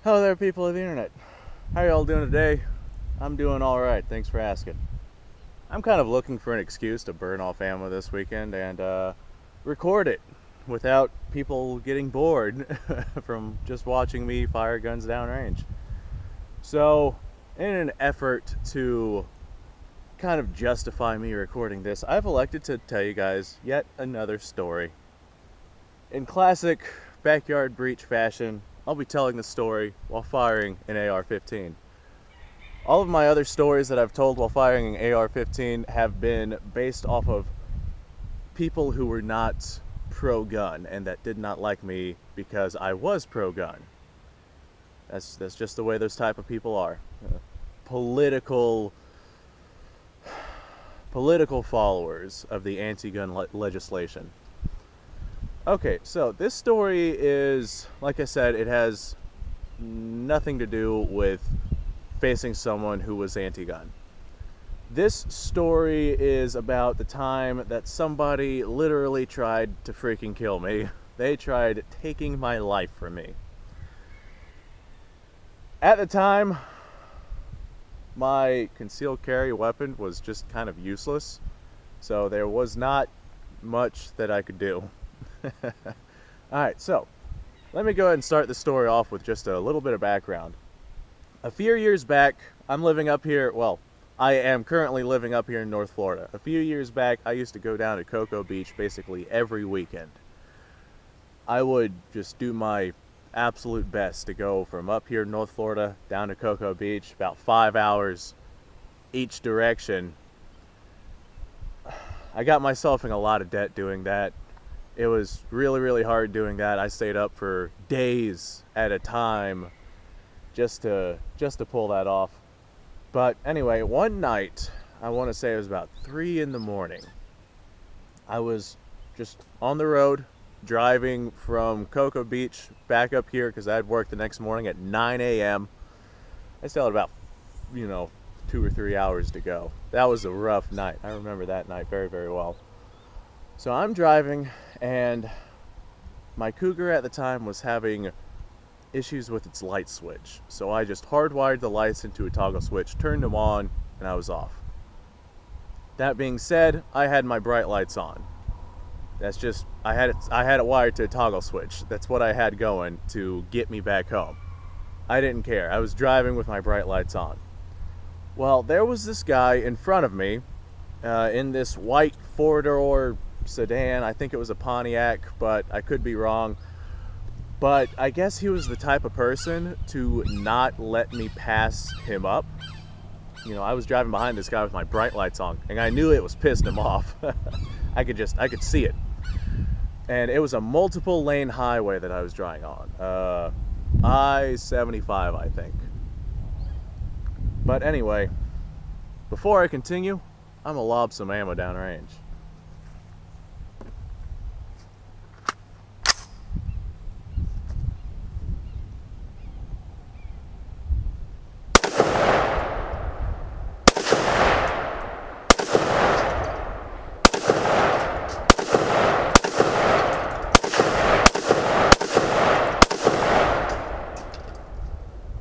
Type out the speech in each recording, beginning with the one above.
Hello there, people of the internet. How are y'all doing today? I'm doing alright, thanks for asking. I'm kind of looking for an excuse to burn off ammo this weekend and record it without people getting bored from just watching me fire guns downrange. So, in an effort to kind of justify me recording this, I've elected to tell you guys yet another story. In classic backyard breach fashion, I'll be telling the story while firing an AR-15. All of my other stories that I've told while firing an AR-15 have been based off of people who were not pro-gun and that did not like me because I was pro-gun. That's just the way those type of people are. Political followers of the anti-gun legislation. Okay, so this story is, like I said, it has nothing to do with facing someone who was anti-gun. This story is about the time that somebody literally tried to freaking kill me. They tried taking my life from me. At the time, my concealed carry weapon was just kind of useless, so there was not much that I could do. Alright, so let me go ahead and start the story off with just a little bit of background. A few years back, I'm living up here, well, I am currently living up here in North Florida. A few years back, I used to go down to Cocoa Beach basically every weekend. I would just do my absolute best to go from up here in North Florida down to Cocoa Beach, about 5 hours each direction. I got myself in a lot of debt doing that. It was really hard doing that. I stayed up for days at a time just to pull that off. But anyway, one night, I want to say it was about 3 in the morning, I was just on the road driving from Cocoa Beach back up here because I had work the next morning at 9 a.m. I still had about 2 or 3 hours to go. That was a rough night. I remember that night very well. So I'm driving, and my Cougar at the time was having issues with its light switch. So I just hardwired the lights into a toggle switch, turned them on, and I was off. That being said, I had my bright lights on. That's just, I had it wired to a toggle switch. That's what I had going to get me back home. I didn't care. I was driving with my bright lights on. Well, there was this guy in front of me in this white four-door sedan. I think it was a Pontiac, but I could be wrong. But I guess he was the type of person to not let me pass him up. I was driving behind this guy with my bright lights on, and I knew it was pissed him off. I could see it. And it was a multiple lane highway that I was driving on. I-75, I think. But anyway, before I continue, I'm gonna lob some ammo downrange.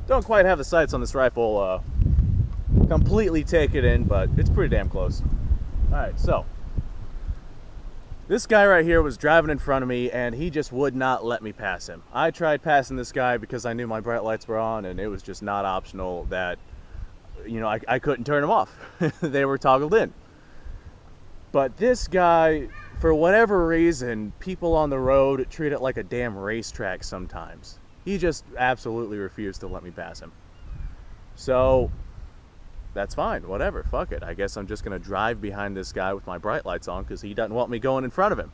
Don't quite have the sights on this rifle completely take it in, but it's pretty damn close. Alright, so this guy right here was driving in front of me, and he just would not let me pass him. I tried passing this guy because I knew my bright lights were on, and it was just not optional that, I couldn't turn them off. They were toggled in. But this guy, for whatever reason, people on the road treat it like a damn racetrack sometimes. He just absolutely refused to let me pass him. So that's fine, whatever, fuck it. I guess I'm just gonna drive behind this guy with my bright lights on because he doesn't want me going in front of him.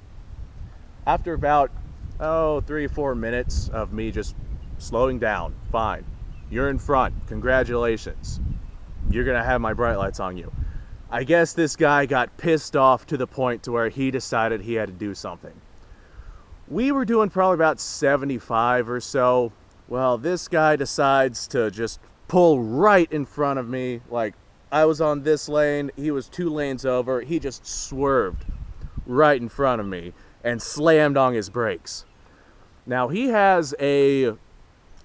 After about, 3 or 4 minutes of me just slowing down, fine. You're in front, congratulations. You're gonna have my bright lights on you. I guess this guy got pissed off to the point to where he decided he had to do something. We were doing probably about 75 or so. Well, this guy decides to just pull right in front of me. Like, I was on this lane, he was 2 lanes over. He just swerved right in front of me and slammed on his brakes. Now, he has a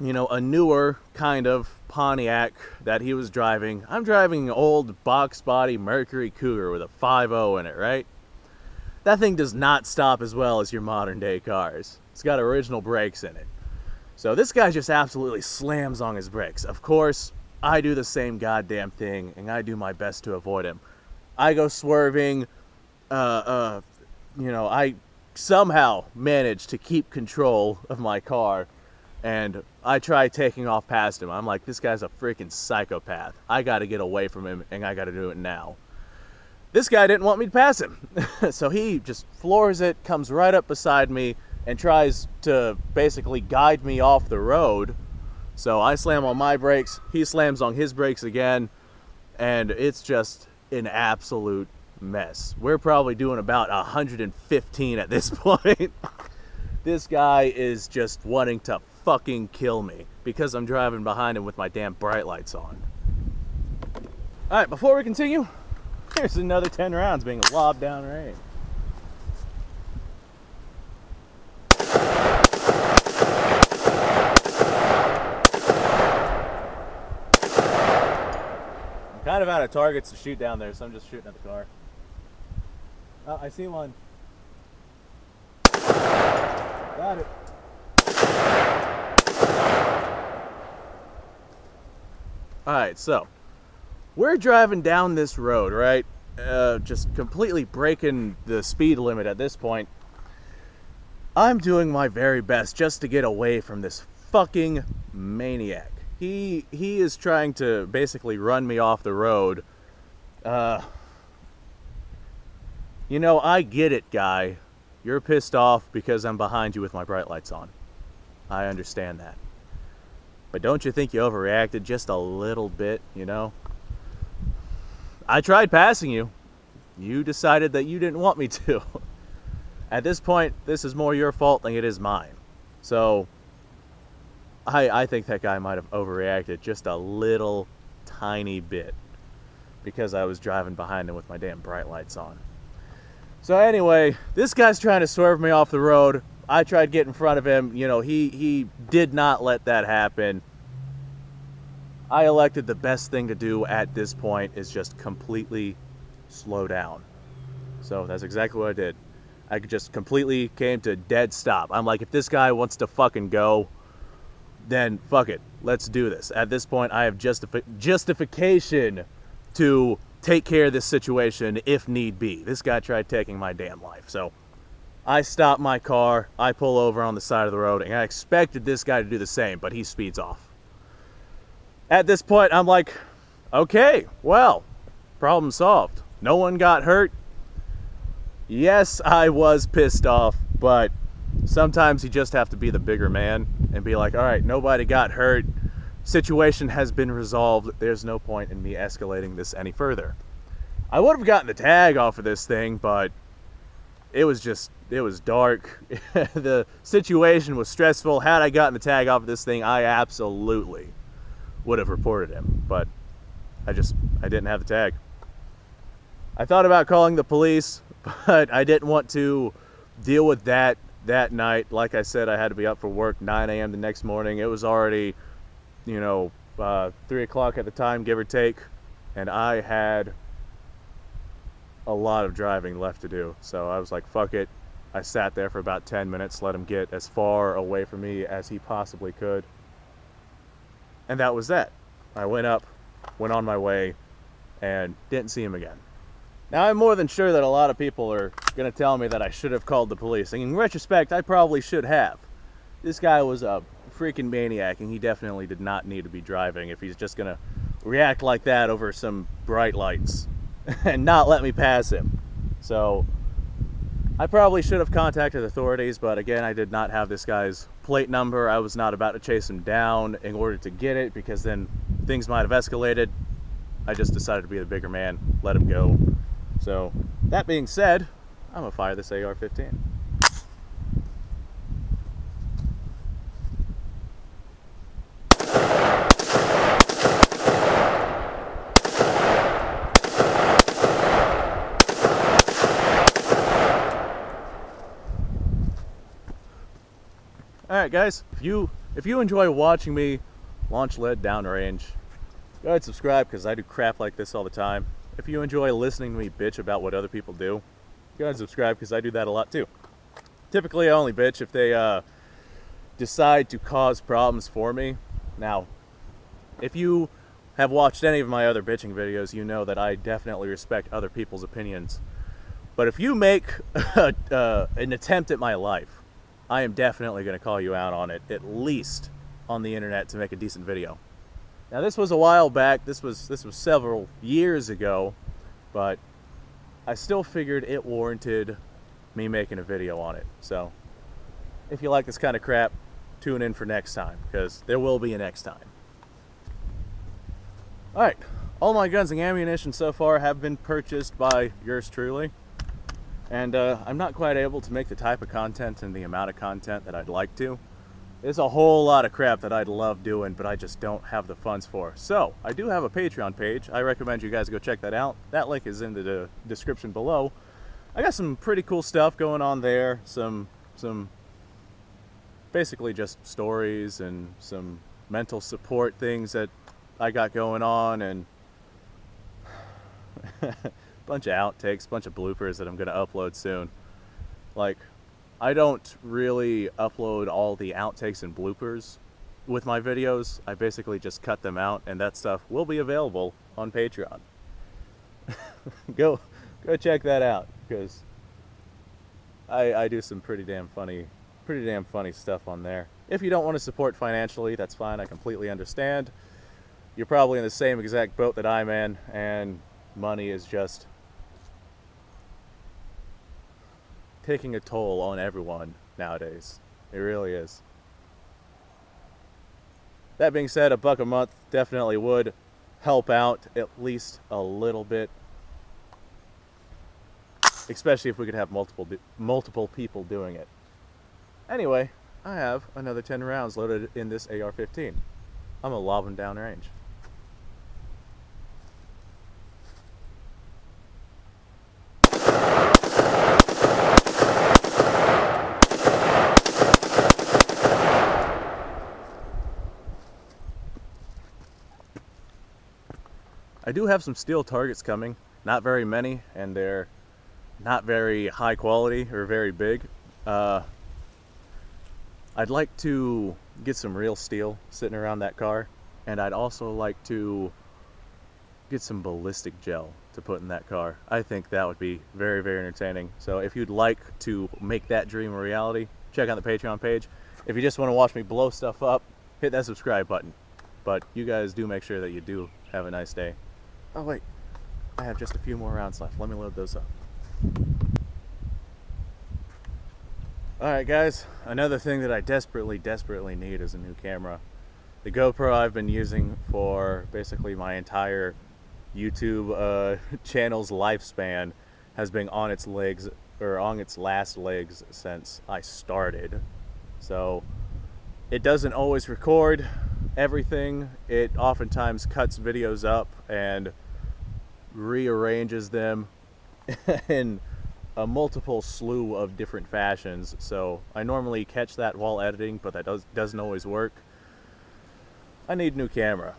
you know, a newer kind of Pontiac that he was driving. I'm driving an old box body Mercury Cougar with a 5.0 in it, right? That thing does not stop as well as your modern day cars. It's got original brakes in it. So this guy just absolutely slams on his brakes. Of course, I do the same goddamn thing, and I do my best to avoid him. I go swerving, you know, I somehow manage to keep control of my car, and I try taking off past him. I'm like, this guy's a freaking psychopath. I gotta get away from him, and I gotta do it now. This guy didn't want me to pass him. So he just floors it, comes right up beside me, and tries to basically guide me off the road. So I slam on my brakes, he slams on his brakes again, and it's just an absolute mess. We're probably doing about 115 at this point. This guy is just wanting to fucking kill me because I'm driving behind him with my damn bright lights on. Alright, before we continue, here's another 10 rounds being lobbed down range. I'm kind of out of targets to shoot down there, so I'm just shooting at the car. Oh, I see one. Got it. Alright, so we're driving down this road, right? Just completely breaking the speed limit at this point. I'm doing my very best just to get away from this fucking maniac. He is trying to basically run me off the road. You know, I get it, guy. You're pissed off because I'm behind you with my bright lights on. I understand that. But don't you think you overreacted just a little bit, you know? I tried passing you. You decided that you didn't want me to. At this point, this is more your fault than it is mine. So, I think that guy might have overreacted just a little tiny bit because I was driving behind him with my damn bright lights on. So anyway, this guy's trying to swerve me off the road. I tried to get in front of him. You know, he did not let that happen. I elected the best thing to do at this point is just completely slow down. So that's exactly what I did. I just completely came to dead stop. I'm like, if this guy wants to fucking go, then fuck it. Let's do this. At this point, I have justification to take care of this situation if need be. This guy tried taking my damn life. So I stop my car, I pull over on the side of the road, and I expected this guy to do the same, but he speeds off. At this point, I'm like, okay, well, problem solved. No one got hurt. Yes, I was pissed off, but sometimes you just have to be the bigger man and be like, all right, nobody got hurt. Situation has been resolved. There's no point in me escalating this any further. I would have gotten the tag off of this thing, but it was dark. The situation was stressful. Had I gotten the tag off of this thing, I absolutely would have reported him, but I didn't have the tag. I thought about calling the police, but I didn't want to deal with that night. Like I said, I had to be up for work 9 a.m. the next morning. It was already, you know, 3 o'clock at the time, give or take, and I had a lot of driving left to do. So I was like, fuck it. I sat there for about 10 minutes, let him get as far away from me as he possibly could. And that was that. I went up, went on my way, and didn't see him again. Now, I'm more than sure that a lot of people are going to tell me that I should have called the police. And in retrospect, I probably should have. This guy was a freaking maniac, and he definitely did not need to be driving if he's just going to react like that over some bright lights and not let me pass him. So I probably should have contacted authorities, but again, I did not have this guy's plate number. I was not about to chase him down in order to get it, because then things might have escalated. I just decided to be the bigger man, let him go. So that being said, I'm gonna fire this AR-15. Alright guys, if if you enjoy watching me launch lead downrange, go ahead and subscribe, because I do crap like this all the time. If you enjoy listening to me bitch about what other people do, go ahead and subscribe, because I do that a lot too. Typically I only bitch if they decide to cause problems for me. Now, if you have watched any of my other bitching videos, you know that I definitely respect other people's opinions. But if you make an attempt at my life, I am definitely going to call you out on it, at least on the internet, to make a decent video. Now this was a while back, this was several years ago, but I still figured it warranted me making a video on it. So if you like this kind of crap, tune in for next time, because there will be a next time. Alright, all my guns and ammunition so far have been purchased by yours truly, and I'm not quite able to make the type of content and the amount of content that I'd like to. There's a whole lot of crap that I'd love doing, but I just don't have the funds for. So, I do have a Patreon page. I recommend you guys go check that out. That link is in the description below. I got some pretty cool stuff going on there. Some basically just stories and some mental support things that I got going on, and a bunch of outtakes, a bunch of bloopers that I'm going to upload soon. Like, I don't really upload all the outtakes and bloopers with my videos. I basically just cut them out, and that stuff will be available on Patreon. Go check that out, because I do some pretty damn funny stuff on there. If you don't want to support financially, that's fine. I completely understand. You're probably in the same exact boat that I'm in, and money is just taking a toll on everyone nowadays. It really is. That being said, $1 a month definitely would help out at least a little bit, especially if we could have multiple people doing it. Anyway, I have another 10 rounds loaded in this AR-15. I'm gonna lob them downrange. I do have some steel targets coming, not very many, and they're not very high quality or very big. I'd like to get some real steel sitting around that car, and I'd also like to get some ballistic gel to put in that car. I think that would be very, very entertaining. So if you'd like to make that dream a reality, check out the Patreon page. If you just want to watch me blow stuff up, hit that subscribe button. But you guys do make sure that you do have a nice day. Oh wait, I have just a few more rounds left. Let me load those up. Alright guys, another thing that I desperately need is a new camera. The GoPro I've been using for basically my entire YouTube channel's lifespan has been on its legs, or on its last legs, since I started. So it doesn't always record everything. It oftentimes cuts videos up and rearranges them in a multiple slew of different fashions. So I normally catch that while editing, but that doesn't always work. I need a new camera.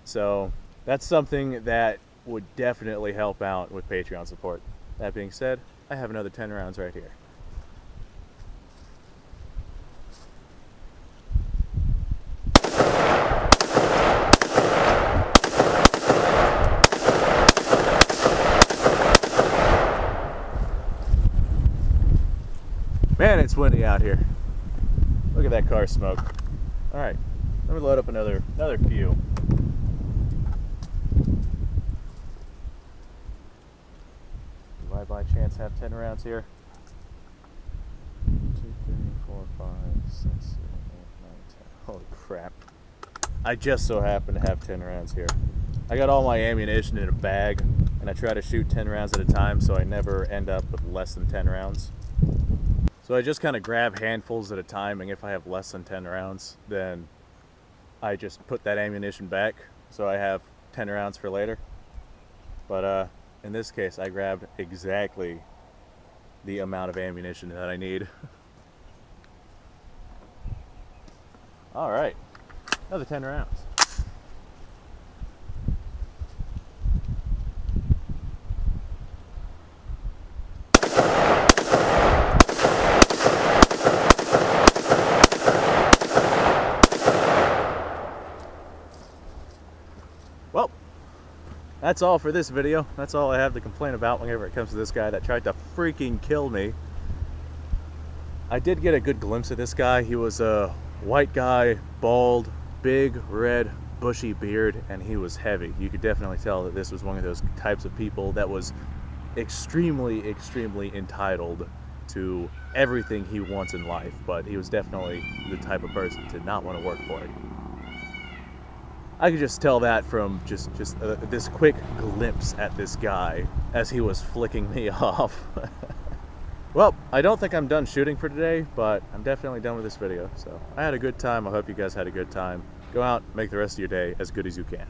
So that's something that would definitely help out with Patreon support. That being said, I have another 10 rounds right here. Man, it's windy out here. Look at that car smoke. Alright, let me load up another few. Do I by chance have 10 rounds here? 2, 3, 4, 5, 6, 7, 8, 9, 10. Holy crap. I just so happen to have 10 rounds here. I got all my ammunition in a bag, and I try to shoot 10 rounds at a time so I never end up with less than 10 rounds. So I just kind of grab handfuls at a time, and if I have less than 10 rounds, then I just put that ammunition back so I have 10 rounds for later. But in this case, I grabbed exactly the amount of ammunition that I need. All right, another 10 rounds. Well, that's all for this video. That's all I have to complain about whenever it comes to this guy that tried to freaking kill me. I did get a good glimpse of this guy. He was a white guy, bald, big, red, bushy beard, and he was heavy. You could definitely tell that this was one of those types of people that was extremely, extremely entitled to everything he wants in life, but he was definitely the type of person to not want to work for it. I could just tell that from just this quick glimpse at this guy as he was flicking me off. Well, I don't think I'm done shooting for today, but I'm definitely done with this video. So I had a good time. I hope you guys had a good time. Go out, make the rest of your day as good as you can.